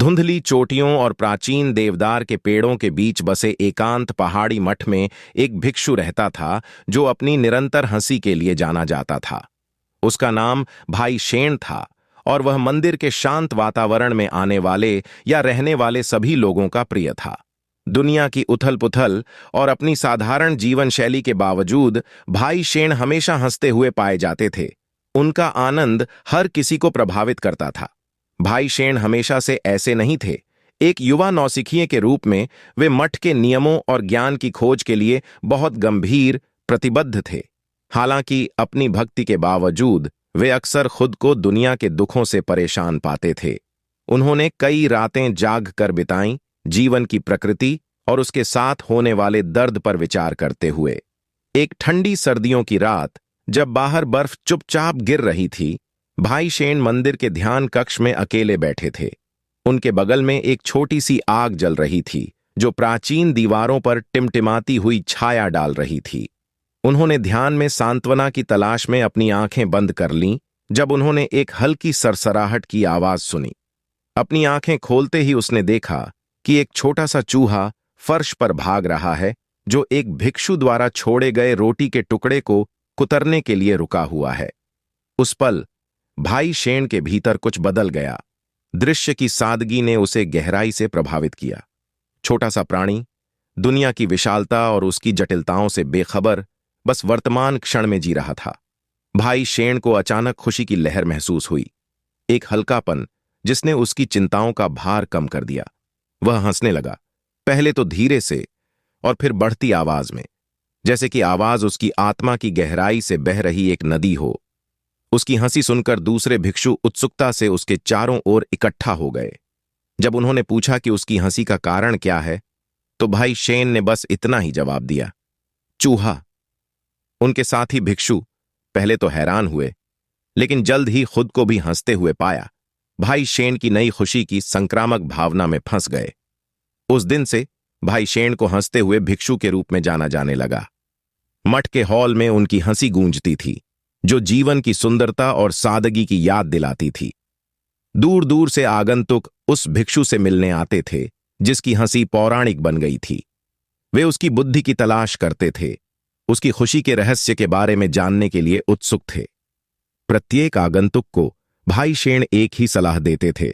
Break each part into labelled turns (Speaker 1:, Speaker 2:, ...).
Speaker 1: धुंधली चोटियों और प्राचीन देवदार के पेड़ों के बीच बसे एकांत पहाड़ी मठ में एक भिक्षु रहता था जो अपनी निरंतर हंसी के लिए जाना जाता था। उसका नाम भाई शेण था और वह मंदिर के शांत वातावरण में आने वाले या रहने वाले सभी लोगों का प्रिय था। दुनिया की उथल पुथल और अपनी साधारण जीवन शैली के बावजूद भाई शेण हमेशा हंसते हुए पाए जाते थे। उनका आनंद हर किसी को प्रभावित करता था। भाई शेण हमेशा से ऐसे नहीं थे। एक युवा नौसिखिए के रूप में वे मठ के नियमों और ज्ञान की खोज के लिए बहुत गंभीर प्रतिबद्ध थे। हालांकि अपनी भक्ति के बावजूद वे अक्सर खुद को दुनिया के दुखों से परेशान पाते थे। उन्होंने कई रातें जाग कर बिताईं, जीवन की प्रकृति और उसके साथ होने वाले दर्द पर विचार करते हुए। एक ठंडी सर्दियों की रात जब बाहर बर्फ चुपचाप गिर रही थी, भाई शेण मंदिर के ध्यान कक्ष में अकेले बैठे थे। उनके बगल में एक छोटी सी आग जल रही थी जो प्राचीन दीवारों पर टिमटिमाती हुई छाया डाल रही थी। उन्होंने ध्यान में सांत्वना की तलाश में अपनी आंखें बंद कर लीं जब उन्होंने एक हल्की सरसराहट की आवाज सुनी। अपनी आंखें खोलते ही उसने देखा कि एक छोटा सा चूहा फर्श पर भाग रहा है जो एक भिक्षु द्वारा छोड़े गए रोटी के टुकड़े को कुतरने के लिए रुका हुआ है। उस पल भाई शेण के भीतर कुछ बदल गया। दृश्य की सादगी ने उसे गहराई से प्रभावित किया। छोटा सा प्राणी दुनिया की विशालता और उसकी जटिलताओं से बेखबर बस वर्तमान क्षण में जी रहा था। भाई शेण को अचानक खुशी की लहर महसूस हुई, एक हल्कापन जिसने उसकी चिंताओं का भार कम कर दिया। वह हंसने लगा, पहले तो धीरे से और फिर बढ़ती आवाज में, जैसे कि आवाज उसकी आत्मा की गहराई से बह रही एक नदी हो। उसकी हंसी सुनकर दूसरे भिक्षु उत्सुकता से उसके चारों ओर इकट्ठा हो गए। जब उन्होंने पूछा कि उसकी हंसी का कारण क्या है, तो भाई शेण ने बस इतना ही जवाब दिया, चूहा। उनके साथी भिक्षु पहले तो हैरान हुए, लेकिन जल्द ही खुद को भी हंसते हुए पाया। भाई शेण की नई खुशी की संक्रामक भावना में फंस गए। उस दिन से भाई शेण को हंसते हुए भिक्षु के रूप में जाना जाने लगा। मठ के हॉल में उनकी हंसी गूंजती थी, जो जीवन की सुंदरता और सादगी की याद दिलाती थी। दूर दूर से आगंतुक उस भिक्षु से मिलने आते थे जिसकी हंसी पौराणिक बन गई थी। वे उसकी बुद्धि की तलाश करते थे, उसकी खुशी के रहस्य के बारे में जानने के लिए उत्सुक थे। प्रत्येक आगंतुक को भाई शेण एक ही सलाह देते थे,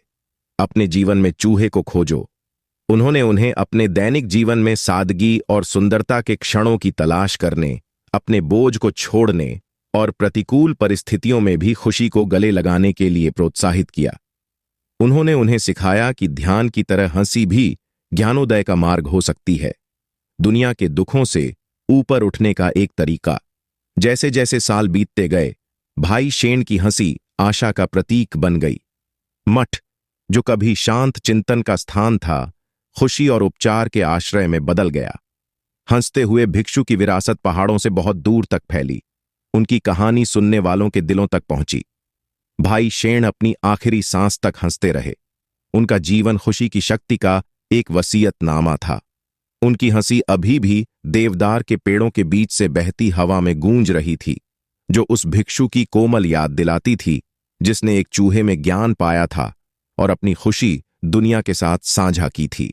Speaker 1: अपने जीवन में चूहे को खोजो। उन्होंने उन्हें अपने दैनिक जीवन में सादगी और सुंदरता के क्षणों की तलाश करने, अपने बोझ को छोड़ने और प्रतिकूल परिस्थितियों में भी खुशी को गले लगाने के लिए प्रोत्साहित किया। उन्होंने उन्हें सिखाया कि ध्यान की तरह हंसी भी ज्ञानोदय का मार्ग हो सकती है, दुनिया के दुखों से ऊपर उठने का एक तरीका। जैसे जैसे साल बीतते गए, भाई शेण की हंसी आशा का प्रतीक बन गई। मठ, जो कभी शांत चिंतन का स्थान था, खुशी और उपचार के आश्रय में बदल गया। हंसते हुए भिक्षु की विरासत पहाड़ों से बहुत दूर तक फैली, उनकी कहानी सुनने वालों के दिलों तक पहुंची। भाई शेण अपनी आखिरी सांस तक हंसते रहे। उनका जीवन खुशी की शक्ति का एक वसीयतनामा था। उनकी हंसी अभी भी देवदार के पेड़ों के बीच से बहती हवा में गूंज रही थी, जो उस भिक्षु की कोमल याद दिलाती थी जिसने एक चूहे में ज्ञान पाया था और अपनी खुशी दुनिया के साथ साझा की थी।